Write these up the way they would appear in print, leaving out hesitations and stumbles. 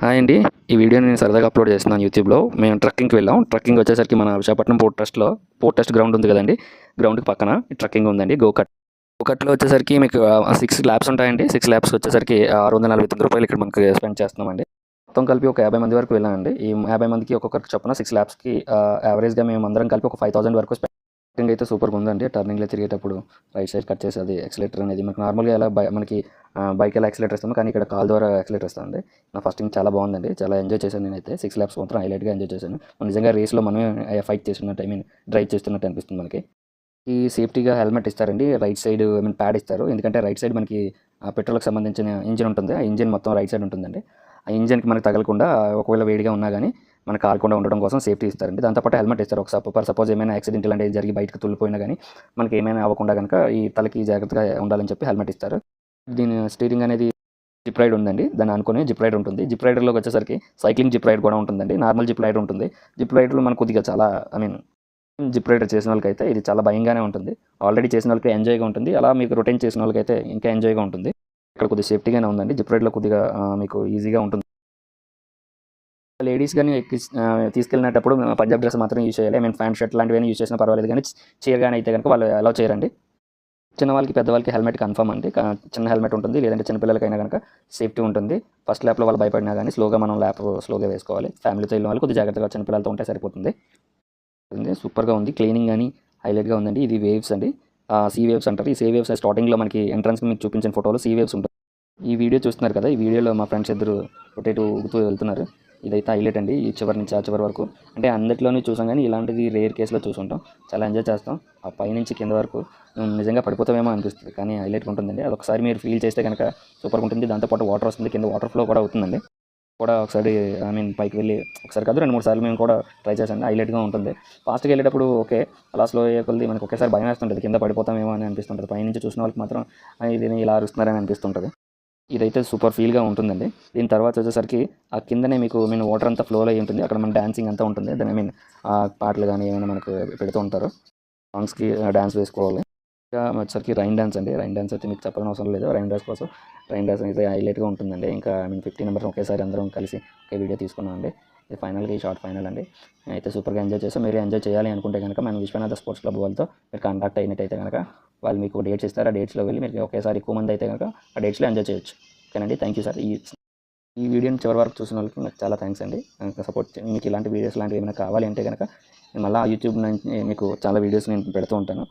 Hi అండి. ఈ వీడియోని నేను సరదాగా అప్లోడ్ చేస్తున్నాను యూట్యూబ్లో. మేము ట్రెక్కింగ్కి వెళ్ళాం. ట్రెక్కింగ్ వచ్చేసరికి మన విశాఖపట్నం పోర్ట్ ట్రస్ట్ గ్రౌండ్ ఉంది కదండి, గ్రౌండ్కి పక్కన ట్రెక్కింగ్ ఉందండి. గోకట్లో వచ్చేసరికి మీకు 6 ల్యాబ్స్ ఉంటాయండి. 6 ల్యాబ్స్కి వచ్చేసరికి రూ. 649 ఇక్కడ మనకి స్పెండ్ చేస్తున్నామండి. మొత్తం కలిపి ఒక 50 మంది వరకు వెళ్ళామండి. ఈ 50 మందికి ఒక్కొక్కరికి చొప్పున 6 ల్యాబ్స్కి యావరేజ్గా మేము అందరం కలిపి ఒక 5000 వరకు స్పెండ్ అయితే సూపర్గా ఉందండి. టర్నింగ్లో తిరిగేటప్పుడు రైట్ సైడ్ కట్ చేసి అది యాక్సిలేటర్ అనేది మనకి నార్మల్గా ఎలా మనకి బైక్ ఎలా యాక్సిలేటర్ ఇస్తామో కానీ ఇక్కడ కాల్ ద్వారా యాక్సిలేటర్ ఇస్తామండి. నా ఫస్టింగ్ చాలా బాగుందండి, చాలా ఎంజాయ్ చేశాను నేనైతే. 6 ల్యాబ్స్ మాత్రం హైలైట్గా ఎంజాయ్ చేశాను. నిజంగా రేస్లో మనమే ఫైట్ చేస్తున్నట్టు, డ్రైవ్ చేస్తున్నట్టు అనిపిస్తుంది మనకి. ఈ సేఫ్టీగా హెల్మెట్ ఇస్తారండి. రైట్ సైడ్ ప్యాడ్ ఇస్తారు, ఎందుకంటే రైట్ సైడ్ మనకి పెట్రోల్కి సంబంధించిన ఇంజిన్ ఉంటుంది. ఆ ఇంజిన్ మొత్తం రైట్ సైడ్ ఉంటుందండి. ఆ ఇంజిన్కి మనకి తగలకుండా, ఒకవేళ వేడిగా ఉన్నా కానీ మనకు కాలకుండా ఉండడం కోసం సేఫ్టీ ఇస్తారండి. దాంతోపాటు హెల్మెట్ ఇస్తారు. సపోజ్ ఏమైనా యాక్సిడెంట్ ఇలాంటివి జరిగి బయటకు తుల్లిపోయినా కానీ మనకి ఏమైనా అవ్వకుండా కనుక ఈ తలకి జాగ్రత్తగా ఉండాలని చెప్పి హెల్మెట్ ఇస్తారు. దీని స్టీరింగ్ అనేది జిప్ రైడ్ ఉందండి, దాన్ని అనుకుని జిప్ రైడ్ ఉంటుంది. జిప్ రైడర్లోకి వచ్చేసరికి సైక్లింగ్ జిప్ రైడ్ కూడా ఉంటుందండి, నార్మల్ జిప్ రైడ్ ఉంటుంది. జిప్ రైడ్లో మనకు కొద్దిగా చాలా జిప్ రైడర్ చేసిన వాళ్ళకైతే ఇది చాలా భయంగానే ఉంటుంది. ఆల్రెడీ చేసిన వాళ్ళకి ఎంజాయ్గా ఉంటుంది, అలా మీకు రొటీన్ చేసిన వాళ్ళకైతే ఇంకా ఎంజాయ్గా ఉంటుంది. ఇక్కడ కొద్దిగా సేఫ్టీగానే ఉందండి. జిప్ రైడ్లో కొద్దిగా మీకు ఈజీగా ఉంటుంది. లేడీస్ కానీ తీసుకెళ్ళినప్పుడు పంజాబ్ డ్రెస్ మాత్రం యూజ్ చేయాలి. ప్యాంట్ షర్ట్ లాంటివి యూజ్ చేసినా పర్వాలేదు, కానీ చీర కానీ అయితే కనుక వాళ్ళు అలౌ చేయరండి. చిన్న వాళ్ళకి పెద్దవాళ్ళకి హెల్మెట్ కన్ఫర్మ్ అండి. చిన్న హెల్మెట్ ఉంటుంది, లేదంటే చిన్నపిల్లలకైనా కనుక సేఫ్టీ ఉంటుంది. ఫస్ట్ ల్యాప్లో వాళ్ళు భయపడినా కానీ మనం ల్యాప్ స్లోగా వేసుకోవాలి. ఫ్యామిలీతో వెళ్ళిన వాళ్ళు కొద్దిగా జాగ్రత్తగా చిన్నపిల్లలతో ఉంటే సరిపోతుంది. సూపర్గా ఉంది, క్లీనింగ్ కానీ హైలైట్గా ఉందండి. ఇది వేవ్స్ అండి, సీ వేవ్స్ అంటారు. ఈ సీ వేవ్స్ స్టార్టింగ్లో మనకి ఎంట్రన్స్కి మీకు చూపించిన ఫోటోలో సీ వేవ్స్ ఉంటుంది. ఈ వీడియో చూస్తున్నారు కదా, ఈ వీడియోలో మా ఫ్రెండ్స్ ఇద్దరు రొటేట్ ఊగుతూ వెళ్తున్నారు. ఇదైతే హైలైట్ అండి, ఈ చివరి నుంచి ఆ చివరి వరకు. అంటే అందరిలోనే చూసాం కానీ ఇలాంటిది రేర్ కేసులో చూసుంటాం. చాలా ఎంజాయ్ చేస్తాం. ఆ పైనుంచి కింద వరకు నిజంగా పడిపోతామేమో అనిపిస్తుంది, కానీ హైలైట్గా ఉంటుందండి. అది ఒకసారి మీరు ఫీల్ చేస్తే కనుక సూపర్గా ఉంటుంది. దాంతోపాటు వాటర్ వస్తుంది, కింద వాటర్ ఫ్లో కూడా అవుతుందండి. కూడా ఒకసారి పైకి వెళ్ళి ఒకసారి కాదు 2-3 సార్లు మేము కూడా ట్రై చేసాను. హైలైట్గా ఉంటుంది. ఫాస్ట్గా వెళ్ళేటప్పుడు ఓకే, అలా స్లో అయ్యే కొద్ది మనకు ఒకేసారి భయం వేస్తుంటుంది, కింద పడిపోతామేమో అని అనిపిస్తుంటుంది. పైనుంచి చూసిన వాళ్ళకి మాత్రం ఇది ఇలా అరుస్తున్నారని అనిపిస్తుంటుంది. ఇదైతే సూపర్ ఫీల్గా ఉంటుందండి. దీని తర్వాత వచ్చేసరికి ఆ కిందనే మీకు వాటర్ అంతా ఫ్లోలో అయి ఉంటుంది. అక్కడ మన డాన్సింగ్ అంతా ఉంటుంది. దాని పాటలు కానీ ఏమైనా మనకు పెడుతూ ఉంటారు. సాంగ్స్కి డాన్స్ వేసుకోవాలి. ఇంకా వచ్చేసరికి రైన్ డాన్స్ అండి. రైన్ డాన్స్ అయితే మీకు చెప్పడం అవసరం లేదు. రైన్ డాన్స్ అయితే హైలైట్గా ఉంటుందండి. ఇంకా 50 మెంబర్స్ ఒకేసారి అందరం కలిసి ఒకే వీడియో తీసుకున్నాం అండి. ఇది ఫైనల్గా ఈ షార్ట్ ఫైనల్ అండి. అయితే సూపర్గా ఎంజాయ్ చేస్తాం. మీరు ఎంజాయ్ చేయాలి అనుకుంటే కనుక మనం విశ్వనాథ స్పోర్ట్స్ క్లబ్ వాళ్ళతో మీరు కాంటాక్ట్ అయినట్టయితే కనుక వాళ్ళు మీకు డేట్స్ ఇస్తారు. ఆ డేట్స్లో వెళ్ళి మీరు ఒకేసారి ఎక్కువ మంది అయితే కనుక ఆ డేట్స్లో ఎంజాయ్ చేయొచ్చు. ఓకేనండి, థ్యాంక్ యూ సార్. ఈ వీడియోని చివరి వరకు చూసిన వాళ్ళకి నాకు చాలా థ్యాంక్స్ అండి. సపోర్ట్ మీకు ఇలాంటి వీడియోస్ లాంటివి ఏమైనా కావాలి అంటే కనుక నేను మళ్ళీ యూట్యూబ్ నుంచి మీకు చాలా వీడియోస్ నేను పెడుతూ ఉంటాను.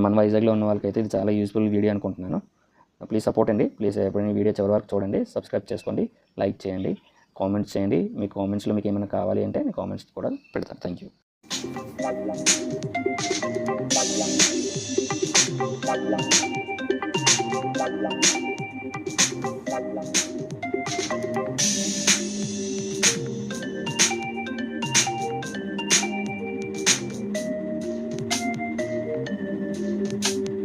మన వైజాగ్లో ఉన్న వాళ్ళకైతే ఇది చాలా యూస్ఫుల్ వీడియో అనుకుంటున్నాను. ప్లీజ్ సపోర్ట్ అండి. ప్లీజ్ ఎప్పుడైనా వీడియో చివరి వరకు చూడండి, సబ్స్క్రైబ్ చేసుకోండి, లైక్ చేయండి, కామెంట్స్ చేయండి. మీ కామెంట్స్లో మీకు ఏమైనా కావాలి అంటే నేను కామెంట్స్ కూడా పెడతాను. Thank you.